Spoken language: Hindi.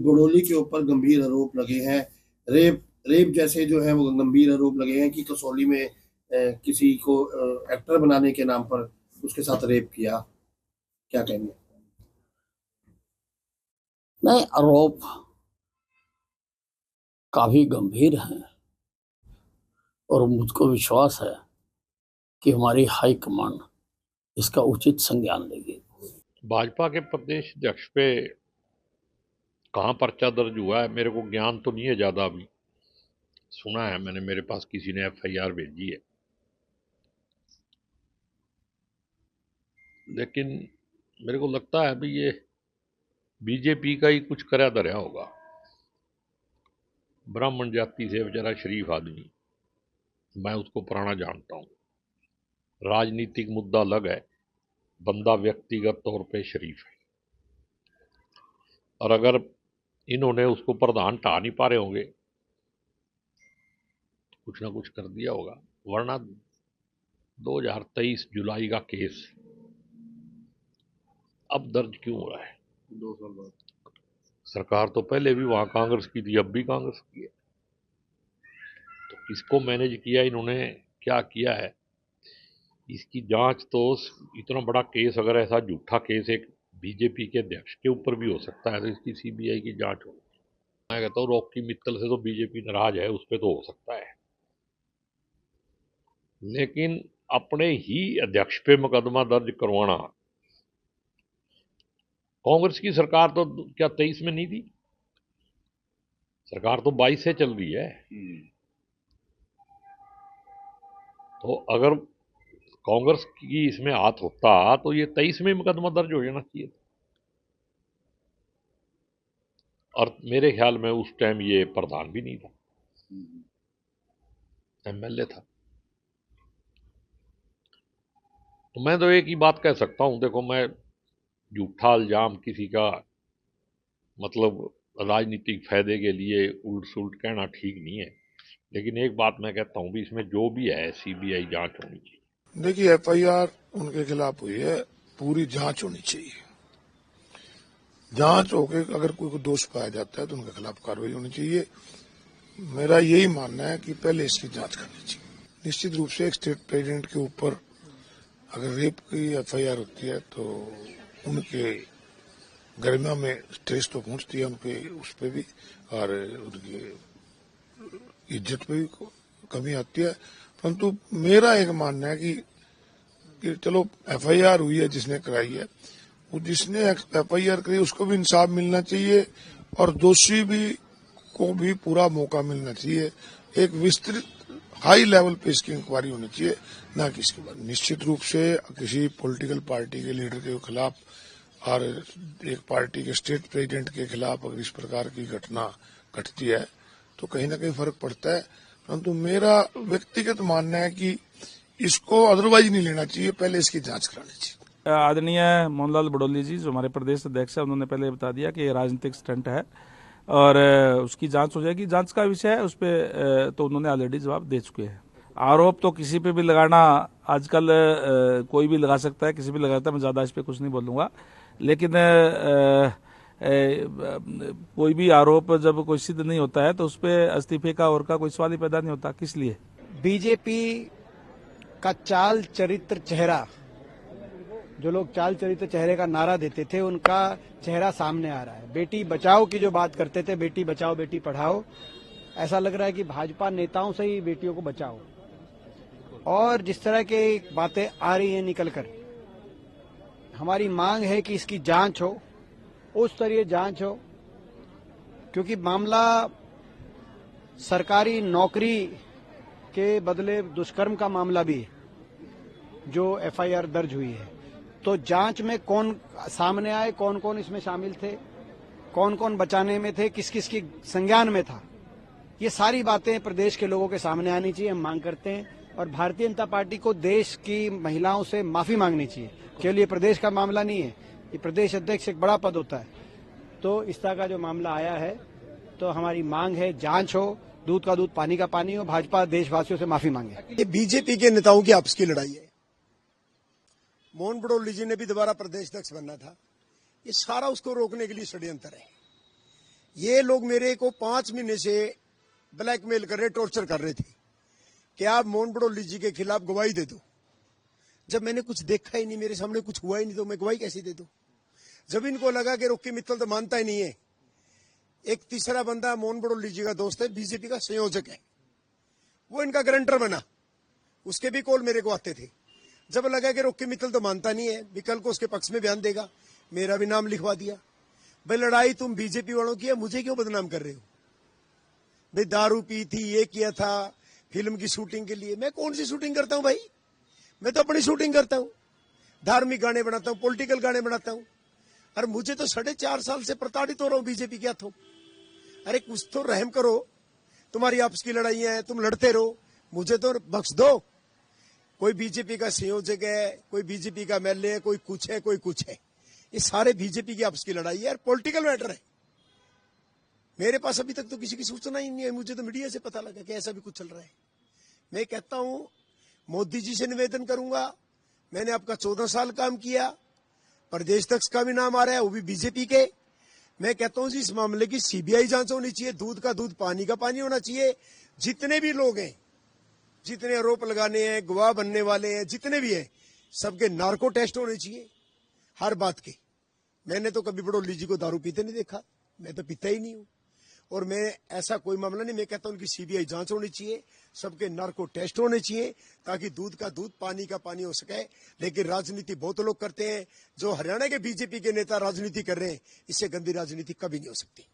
बड़ोली के ऊपर गंभीर आरोप लगे हैं। रेप रेप जैसे जो है वो गंभीर आरोप लगे हैं कि कसौली में किसी को एक्टर बनाने के नाम पर उसके साथ रेप किया। क्या कहेंगे? नहीं, आरोप काफी गंभीर हैं और मुझको विश्वास है कि हमारी हाई कमांड इसका उचित संज्ञान लेगी। भाजपा के प्रदेश अध्यक्ष पे कहाँ पर्चा दर्ज हुआ है मेरे को ज्ञान तो नहीं है ज्यादा, अभी सुना है मैंने, मेरे पास किसी ने FIR भेजी है, लेकिन मेरे को लगता है अभी ये बीजेपी का ही कुछ करा धरा होगा। ब्राह्मण जाति से बेचारा शरीफ आदमी, मैं उसको पुराना जानता हूँ। राजनीतिक मुद्दा अलग है, बंदा व्यक्तिगत तौर पे शरीफ है, और अगर इन्होंने उसको प्रधान टा नहीं पा रहे होंगे तो कुछ ना कुछ कर दिया होगा, वरना 2023 जुलाई का केस अब दर्ज क्यों हो रहा है? 2 साल बाद सरकार तो पहले भी वहां कांग्रेस की थी, अब भी कांग्रेस की है, तो किसको मैनेज किया इन्होंने, क्या किया है, इसकी जांच तो, इतना बड़ा केस अगर ऐसा झूठा केस एक बीजेपी के अध्यक्ष के ऊपर भी हो सकता है तो इसकी CBI की जांच हो। मैं कहता हूँ रॉकी मित्तल से तो बीजेपी नाराज है, उस पर तो हो सकता है, लेकिन अपने ही अध्यक्ष पे मुकदमा दर्ज करवाना, कांग्रेस की सरकार तो क्या 23 में नहीं थी? सरकार तो 22 से चल रही है। तो अगर कांग्रेस की इसमें हाथ होता तो ये 23 में मुकदमा दर्ज हो जाना चाहिए था, और मेरे ख्याल में उस टाइम ये प्रधान भी नहीं था, MLA था। तो मैं तो एक ही बात कह सकता हूं, देखो मैं झूठा इल्जाम किसी का मतलब राजनीतिक फायदे के लिए उल्ट सुल्ट कहना ठीक नहीं है, लेकिन एक बात मैं कहता हूं भी इसमें जो भी है CBI जांच होनी चाहिए। देखिए, FIR उनके खिलाफ हुई है, पूरी जांच होनी चाहिए। जांच होके अगर कोई दोष पाया जाता है तो उनके खिलाफ कार्रवाई होनी चाहिए। मेरा यही मानना है कि पहले इसकी जांच करनी चाहिए। निश्चित रूप से एक स्टेट प्रेसिडेंट के ऊपर अगर रेप की FIR होती है तो उनके गरिमा में ठेस तो पहुंचती है, उनके उस पर भी और उनकी इज्जत पे भी कमी आती है। परंतु मेरा एक मानना है कि चलो FIR हुई है, जिसने कराई है, वो जिसने FIR करी उसको भी इंसाफ मिलना चाहिए और दोषी भी को भी पूरा मौका मिलना चाहिए। एक विस्तृत हाई लेवल पे इसकी इंक्वायरी होनी चाहिए, ना कि इसके बाद। निश्चित रूप से किसी पॉलिटिकल पार्टी के लीडर के खिलाफ और एक पार्टी के स्टेट प्रेसिडेंट के खिलाफ अगर इस प्रकार की घटना घटती है तो कहीं ना कहीं फर्क पड़ता है। परंतु मेरा व्यक्तिगत मानना है कि इसको अदरवाइज नहीं लेना चाहिए, पहले इसकी जांच करानी चाहिए। आदरणीय मोहनलाल बड़ौली जी जो हमारे प्रदेश अध्यक्ष है, उन्होंने पहले बता दिया कि ये राजनीतिक स्टंट है और उसकी जांच हो जाएगी। जांच का विषय है, उस पर तो उन्होंने ऑलरेडी जवाब दे चुके हैं। आरोप तो किसी पे भी लगाना आजकल कोई भी लगा सकता है, किसी भी लगाता है, मैं ज़्यादा इस पर कुछ नहीं बोलूँगा, लेकिन कोई भी आरोप जब कोई सिद्ध नहीं होता है तो उस पर इस्तीफे का और का कोई सवाल ही पैदा नहीं होता। किस लिए? बीजेपी का चाल चरित्र चेहरा, जो लोग चाल चरित्र चेहरे का नारा देते थे, उनका चेहरा सामने आ रहा है। बेटी बचाओ की जो बात करते थे, बेटी बचाओ बेटी पढ़ाओ, ऐसा लग रहा है कि भाजपा नेताओं से ही बेटियों को बचाओ। और जिस तरह की बातें आ रही हैं निकलकर, हमारी मांग है कि इसकी जांच हो, उच्च स्तरीय जांच हो, क्योंकि मामला सरकारी नौकरी के बदले दुष्कर्म का मामला भी है जो FIR दर्ज हुई है। तो जांच में कौन सामने आए, कौन कौन इसमें शामिल थे, कौन कौन बचाने में थे, किस किस की संज्ञान में था, ये सारी बातें प्रदेश के लोगों के सामने आनी चाहिए, हम मांग करते हैं। और भारतीय जनता पार्टी को देश की महिलाओं से माफी मांगनी चाहिए। केवल ये प्रदेश का मामला नहीं है, ये प्रदेश अध्यक्ष एक बड़ा पद होता है। तो इस तरह का जो मामला आया है, तो हमारी मांग है जांच हो, दूध का दूध पानी का पानी हो, भाजपा देशवासियों से माफी मांगे। ये बीजेपी के नेताओं की आपस की लड़ाई है। मोहन बड़ौली जी ने भी दोबारा प्रदेश अध्यक्ष बनना था, ये सारा उसको रोकने के लिए षड्यंत्र है। ये लोग मेरे को 5 महीने से ब्लैकमेल कर रहे, टॉर्चर कर रहे थे कि आप मोहन बड़ौली जी के खिलाफ गवाही दे दो। जब मैंने कुछ देखा ही नहीं, मेरे सामने कुछ हुआ ही नहीं, तो मैं गवाही कैसे दे दूं? जब इनको लगा कि रॉकी मित्तल तो मानता ही नहीं है, एक तीसरा बंदा मोहन बड़ौली जी का दोस्त है, बीजेपी का संयोजक है, वो इनका गारंटर बना, उसके भी कॉल मेरे को आते थे। जब लगा कि रॉकी मित्तल तो मानता नहीं है, विकल को उसके पक्ष में बयान देगा, मेरा भी नाम लिखवा दिया। भाई लड़ाई तुम बीजेपी वालों की है, मुझे क्यों बदनाम कर रहे हो? भाई दारू पी थी, ये किया था फिल्म की शूटिंग के लिए। मैं कौन सी शूटिंग करता हूं भाई? मैं तो अपनी शूटिंग करता हूं, धार्मिक गाने बनाता हूं, पॉलिटिकल गाने बनाता हूं। अरे मुझे तो 4.5 साल से प्रताड़ित हो रहा हूं बीजेपी के हाथों। अरे कुछ तो रहम करो, तुम्हारी आपस की लड़ाइयां हैं, तुम लड़ते रहो, मुझे तो बख्श दो। कोई बीजेपी का संयोजक है, कोई बीजेपी का एमएलए है, कोई कुछ है, कोई कुछ है, ये सारे बीजेपी की आपस की लड़ाई है, पॉलिटिकल मैटर है। मेरे पास अभी तक तो किसी की सूचना ही नहीं है, मुझे तो मीडिया से पता लगा कि ऐसा भी कुछ चल रहा है। मैं कहता हूं मोदी जी से निवेदन करूंगा, मैंने आपका 14 साल काम किया, प्रदेश अध्यक्ष का भी नाम आ रहा है, वो भी बीजेपी के। मैं कहता हूं जी इस मामले की सीबीआई जांच होनी चाहिए, दूध का दूध पानी का पानी होना चाहिए। जितने भी लोग हैं, जितने आरोप लगाने हैं, गवाह बनने वाले हैं, जितने भी हैं, सबके नार्को टेस्ट होने चाहिए हर बात के। मैंने तो कभी बड़ौली जी को दारू पीते नहीं देखा, मैं तो पीता ही नहीं हूं, और मैं ऐसा कोई मामला नहीं। मैं कहता हूं उनकी सीबीआई जांच होनी चाहिए, सबके नार्को टेस्ट होने चाहिए, ताकि दूध का दूध पानी का पानी हो सके। लेकिन राजनीति बहुत लोग करते हैं, जो हरियाणा के बीजेपी के नेता राजनीति कर रहे हैं, इससे गंदी राजनीति कभी नहीं हो सकती।